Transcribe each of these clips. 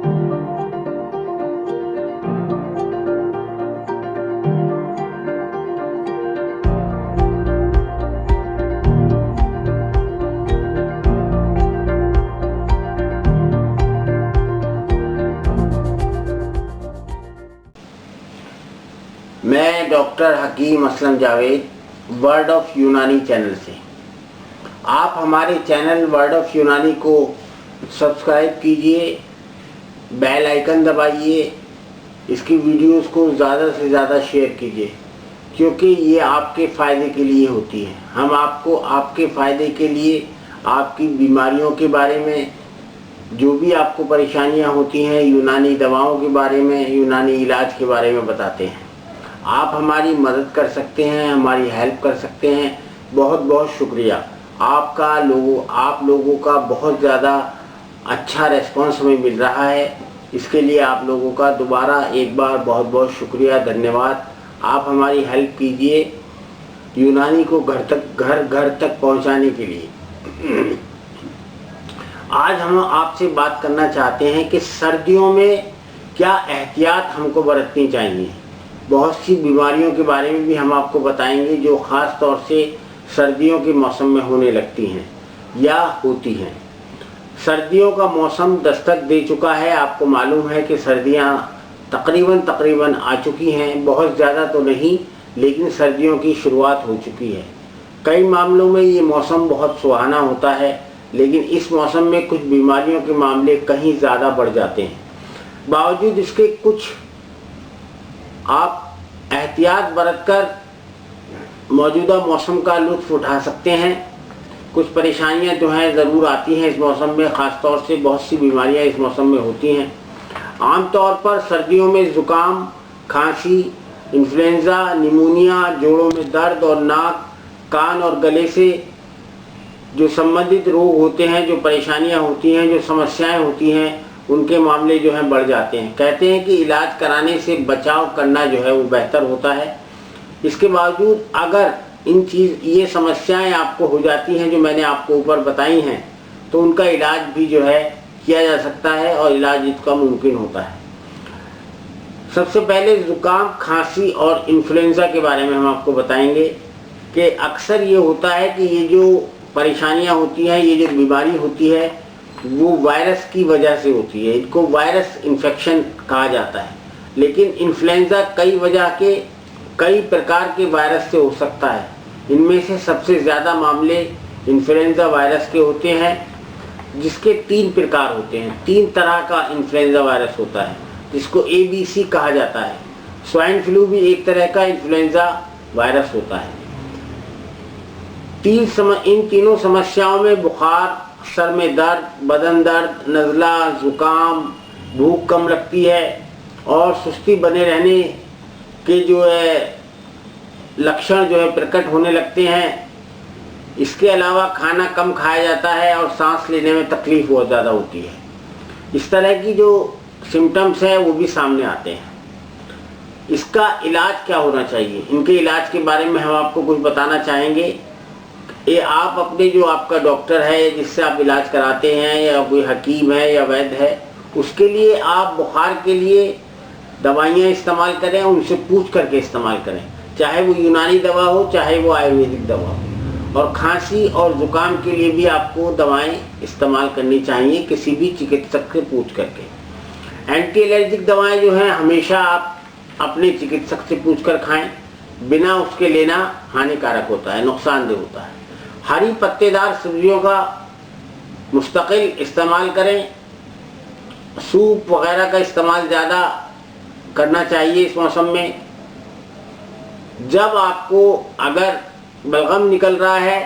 मैं डॉक्टर हकीम Aslam Javed word of Unani channel से। आप हमारे चैनल वर्ड ऑफ यूनानी को सब्सक्राइब कीजिए, बेल आइकन दबाइए, इसकी वीडियोस को ज़्यादा से ज़्यादा शेयर कीजिए, क्योंकि ये आपके फ़ायदे के लिए होती है। हम आपको आपके फ़ायदे के लिए आपकी बीमारियों के बारे में, जो भी आपको परेशानियां होती हैं, यूनानी दवाओं के बारे में, यूनानी इलाज के बारे में बताते हैं। आप हमारी मदद कर सकते हैं, हमारी हेल्प कर सकते हैं। बहुत बहुत शुक्रिया आप लोगों का बहुत ज़्यादा अच्छा रेस्पॉन्स हमें मिल रहा है। इसके लिए आप लोगों का दोबारा एक बार बहुत बहुत शुक्रिया, धन्यवाद। आप हमारी हेल्प कीजिए यूनानी को घर घर तक पहुंचाने के लिए। आज हम आपसे बात करना चाहते हैं कि सर्दियों में क्या एहतियात हमको बरतनी चाहिए। बहुत सी बीमारियों के बारे में भी हम आपको बताएंगे जो ख़ास तौर से सर्दियों के मौसम में होने लगती हैं या होती हैं। सर्दियों का मौसम दस्तक दे चुका है। आपको मालूम है कि सर्दियां तकरीबन आ चुकी हैं। बहुत ज़्यादा तो नहीं, लेकिन सर्दियों की शुरुआत हो चुकी है। कई मामलों में ये मौसम बहुत सुहाना होता है, लेकिन इस मौसम में कुछ बीमारियों के मामले कहीं ज़्यादा बढ़ जाते हैं। बावजूद इसके कुछ आप एहतियात बरतकर मौजूदा मौसम का लुत्फ़ उठा सकते हैं। कुछ परेशानियां जो हैं ज़रूर आती हैं इस मौसम में, ख़ास तौर से बहुत सी बीमारियां इस मौसम में होती हैं। आम तौर पर सर्दियों में ज़ुकाम, खांसी, इन्फ्लुएंज़ा, निमोनिया, जोड़ों में दर्द और नाक, कान और गले से जो संबंधित रोग होते हैं, जो परेशानियां होती हैं, जो समस्याएं होती हैं, उनके मामले जो हैं बढ़ जाते हैं। कहते हैं कि इलाज कराने से बचाव करना जो है वो बेहतर होता है। इसके बावजूद अगर ये समस्याएं आपको हो जाती हैं जो मैंने आपको ऊपर बताई हैं, तो उनका इलाज भी जो है किया जा सकता है और इलाज इसका मुमकिन होता है। सबसे पहले ज़ुकाम, खांसी और इन्फ्लुएंज़ा के बारे में हम आपको बताएंगे कि अक्सर ये होता है कि ये जो परेशानियां होती हैं, ये जो बीमारी होती है, वो वायरस की वजह से होती है। इनको वायरस इन्फेक्शन कहा जाता है। लेकिन इन्फ्लुएंज़ा कई प्रकार के वायरस से हो सकता है। इनमें से सबसे ज़्यादा मामले इन्फ्लुएंज़ा वायरस के होते हैं, जिसके 3 प्रकार होते हैं। 3 तरह का इन्फ्लुएंज़ा वायरस होता है, जिसको ABC कहा जाता है। स्वाइन फ्लू भी एक तरह का इन्फ्लुएंज़ा वायरस होता है। इन तीनों समस्याओं में बुखार, सर में दर्द, बदन दर्द, नज़ला, ज़ुकाम, भूख कम लगती है और सुस्ती बने रहने के जो है लक्षण जो है प्रकट होने लगते हैं। इसके अलावा खाना कम खाया जाता है और सांस लेने में तकलीफ बहुत ज़्यादा होती है। इस तरह की जो सिम्टम्स हैं वो भी सामने आते हैं। इसका इलाज क्या होना चाहिए, इनके इलाज के बारे में हम आपको कुछ बताना चाहेंगे। ये आप अपने जो आपका डॉक्टर है जिससे आप इलाज कराते हैं, या कोई हकीम है या वैद्य है, उसके लिए आप बुखार के लिए दवाइयाँ इस्तेमाल करें, उनसे पूछ करके इस्तेमाल करें, चाहे वो यूनानी दवा हो चाहे वो आयुर्वेदिक दवा हो। और खांसी और ज़ुकाम के लिए भी आपको दवाएं इस्तेमाल करनी चाहिए किसी भी चिकित्सक से पूछ करके। एंटी एलर्जिक दवाएँ जो हैं हमेशा आप अपने चिकित्सक से पूछ कर खाएँ, बिना उसके लेना हानिकारक होता है, नुकसानदेह होता है। हरी पत्तेदार सब्जियों का मुस्तकिल इस्तेमाल करें। सूप वगैरह का इस्तेमाल ज़्यादा करना चाहिए इस मौसम में। जब आपको अगर बलगम निकल रहा है,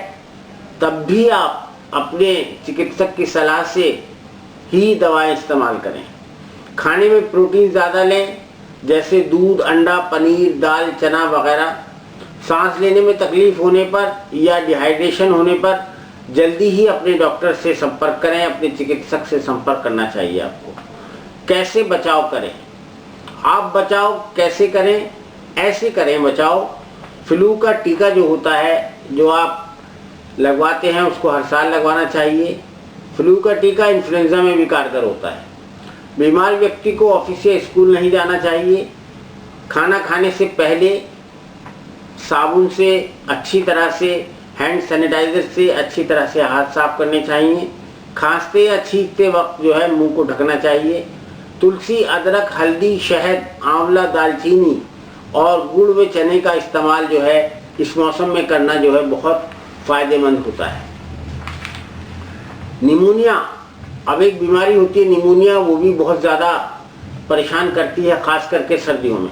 तब भी आप अपने चिकित्सक की सलाह से ही दवाएं इस्तेमाल करें। खाने में प्रोटीन ज़्यादा लें, जैसे दूध, अंडा, पनीर, दाल, चना वगैरह। सांस लेने में तकलीफ होने पर या डिहाइड्रेशन होने पर जल्दी ही अपने डॉक्टर से संपर्क करें, अपने चिकित्सक से संपर्क करना चाहिए आपको। कैसे बचाव करें, आप बचाव कैसे करें, ऐसे करें बचाव। फ्लू का टीका जो होता है, जो आप लगवाते हैं, उसको हर साल लगवाना चाहिए। फ्लू का टीका इन्फ्लुएंज़ा में भी कारगर होता है। बीमार व्यक्ति को ऑफिस या स्कूल नहीं जाना चाहिए। खाना खाने से पहले साबुन से अच्छी तरह से, हैंड सैनिटाइजर से अच्छी तरह से हाथ साफ करने चाहिए। खांसते या छींकते वक्त जो है मुंह को ढकना चाहिए। तुलसी, अदरक, हल्दी, शहद, आंवला, दालचीनी और गुड़ व चने का इस्तेमाल जो है इस मौसम में करना जो है बहुत फायदेमंद होता है। निमोनिया, अब एक बीमारी होती है निमोनिया, वो भी बहुत ज़्यादा परेशान करती है, खास करके सर्दियों में।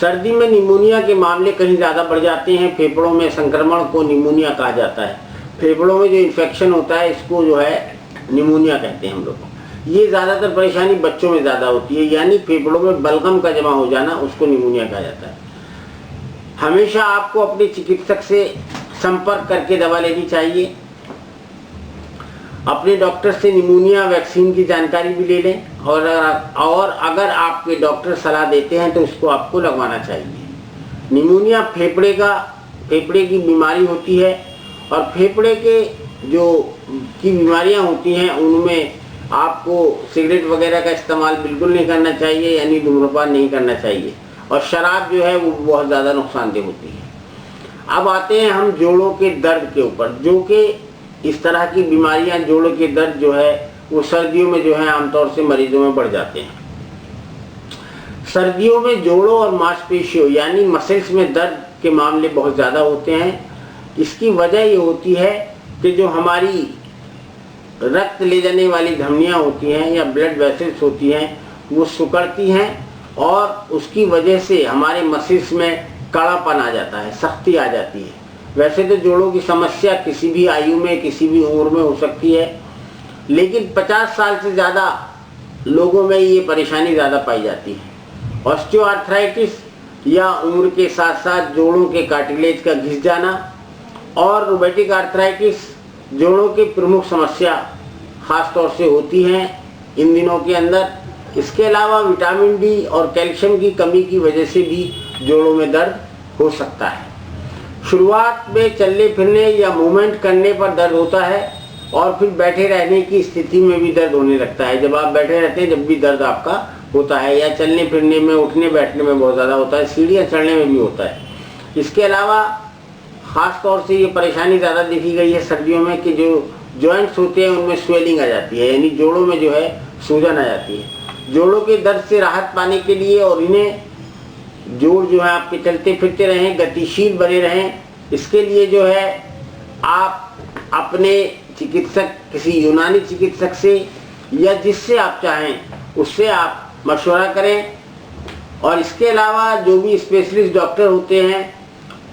सर्दी में निमोनिया के मामले कहीं ज़्यादा बढ़ जाते हैं। फेफड़ों में संक्रमण को निमोनिया कहा जाता है। फेफड़ों में जो इन्फेक्शन होता है इसको जो है निमोनिया कहते हैं हम लोग। ये ज़्यादातर परेशानी बच्चों में ज़्यादा होती है, यानी फेफड़ों में बलगम का जमा हो जाना, उसको निमोनिया कहा जाता है। हमेशा आपको अपने चिकित्सक से संपर्क करके दवा लेनी चाहिए। अपने डॉक्टर से निमोनिया वैक्सीन की जानकारी भी ले लें और अगर आपके डॉक्टर सलाह देते हैं तो उसको आपको लगवाना चाहिए। निमोनिया फेफड़े की बीमारी होती है और फेफड़े के की बीमारियां होती हैं उनमें आपको सिगरेट वगैरह का इस्तेमाल बिल्कुल नहीं करना चाहिए, यानी धूम्रपान नहीं करना चाहिए। और शराब जो है वो बहुत ज़्यादा नुकसानदेह होती है। अब आते हैं हम जोड़ों के दर्द के ऊपर, जो कि इस तरह की बीमारियां, जोड़ों के दर्द जो है वो सर्दियों में जो है आमतौर से मरीजों में बढ़ जाते हैं। सर्दियों में जोड़ों और मांसपेशियों यानी मसल्स में दर्द के मामले बहुत ज़्यादा होते हैं। इसकी वजह ये होती है कि जो हमारी रक्त ले जाने वाली धमनियाँ होती हैं या ब्लड वेसल्स होती हैं वो सिकुड़ती हैं और उसकी वजह से हमारे मसल्स में कड़ापन आ जाता है, सख्ती आ जाती है। वैसे तो जोड़ों की समस्या किसी भी आयु में, किसी भी उम्र में हो सकती है, लेकिन 50 साल से ज़्यादा लोगों में ये परेशानी ज़्यादा पाई जाती है। ऑस्टियोआर्थराइटिस या उम्र के साथ साथ जोड़ों के कार्टिलेज का घिस जाना और रूमेटिक आर्थराइटिस जोड़ों की प्रमुख समस्या खास तौर से होती हैं इन दिनों के अंदर। इसके अलावा विटामिन डी और कैल्शियम की कमी की वजह से भी जोड़ों में दर्द हो सकता है। शुरुआत में चलने फिरने या मूवमेंट करने पर दर्द होता है और फिर बैठे रहने की स्थिति में भी दर्द होने लगता है। जब आप बैठे रहते हैं जब भी दर्द आपका होता है, या चलने फिरने में, उठने बैठने में बहुत ज़्यादा होता है, सीढ़ियाँ चढ़ने में भी होता है। इसके अलावा ख़ास तौर से ये परेशानी ज़्यादा देखी गई है सर्दियों में कि जो जॉइंट्स होते हैं उनमें स्वेलिंग आ जाती है, यानी जोड़ों में जो है सूजन आ जाती है। जोड़ों के दर्द से राहत पाने के लिए और इन्हें जोड़ जो है आपके चलते फिरते रहें, गतिशील बने रहें, इसके लिए जो है आप अपने चिकित्सक, किसी यूनानी चिकित्सक से या जिससे आप चाहें उससे आप मशवरा करें। और इसके अलावा जो भी स्पेशलिस्ट डॉक्टर होते हैं,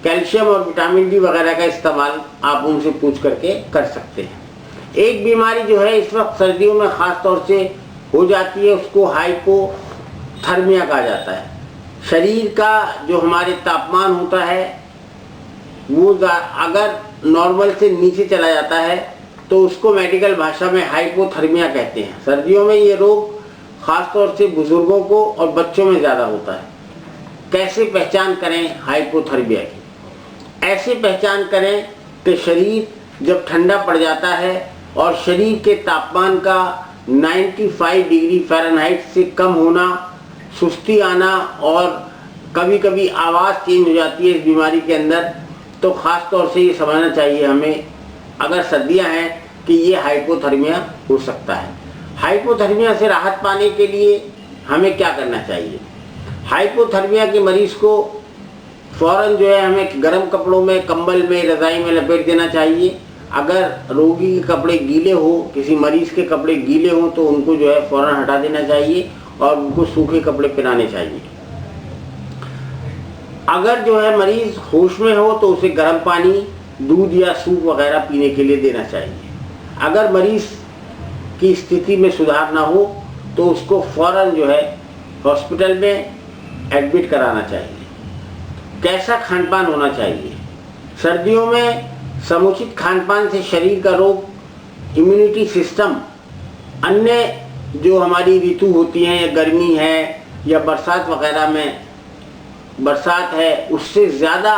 कैल्शियम और विटामिन डी वगैरह का इस्तेमाल आप उनसे पूछ करके कर सकते हैं। एक बीमारी जो है इस वक्त सर्दियों में ख़ास तौर से हो जाती है, उसको हाइपोथर्मिया कहा जाता है। शरीर का जो हमारे तापमान होता है वो अगर नॉर्मल से नीचे चला जाता है तो उसको मेडिकल भाषा में हाइपोथर्मिया कहते हैं। सर्दियों में ये रोग ख़ास तौर से बुजुर्गों को और बच्चों में ज़्यादा होता है। कैसे पहचान करें हाइपोथर्मिया की? ऐसे पहचान करें कि शरीर जब ठंडा पड़ जाता है और शरीर के तापमान का 95 डिग्री फ़ारेनहाइट से कम होना, सुस्ती आना और कभी कभी आवाज़ चेंज हो जाती है इस बीमारी के अंदर, तो ख़ास तौर से ये समझना चाहिए हमें, अगर सर्दियां हैं, कि ये हाइपोथर्मिया हो सकता है। हाइपोथर्मिया से राहत पाने के लिए हमें क्या करना चाहिए? हाइपोथर्मिया के मरीज़ को फ़ौरन जो है हमें गर्म कपड़ों में, कंबल में, रज़ाई में लपेट देना चाहिए। अगर रोगी के कपड़े गीले हो, किसी मरीज़ के कपड़े गीले हों तो उनको जो है फ़ौरन हटा देना चाहिए और उनको सूखे कपड़े पहनाने चाहिए। अगर जो है मरीज़ होश में हो तो उसे गर्म पानी, दूध या सूप वगैरह पीने के लिए देना चाहिए। अगर मरीज़ की स्थिति में सुधार ना हो तो उसको फ़ौरन जो है हॉस्पिटल में एडमिट कराना चाहिए। कैसा खानपान होना चाहिए? सर्दियों में समुचित खानपान से शरीर का रोग इम्यूनिटी सिस्टम, अन्य जो हमारी ऋतु होती हैं या गर्मी है या बरसात वगैरह में, बरसात है उससे ज़्यादा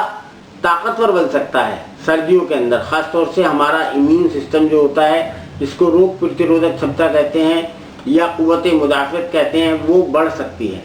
ताकतवर बन सकता है सर्दियों के अंदर। ख़ास तौर से हमारा इम्यून सिस्टम जो होता है, जिसको रोग प्रतिरोधक क्षमता कहते हैं, या क़ुव्वत मुदाफ़त कहते हैं वो बढ़ सकती है।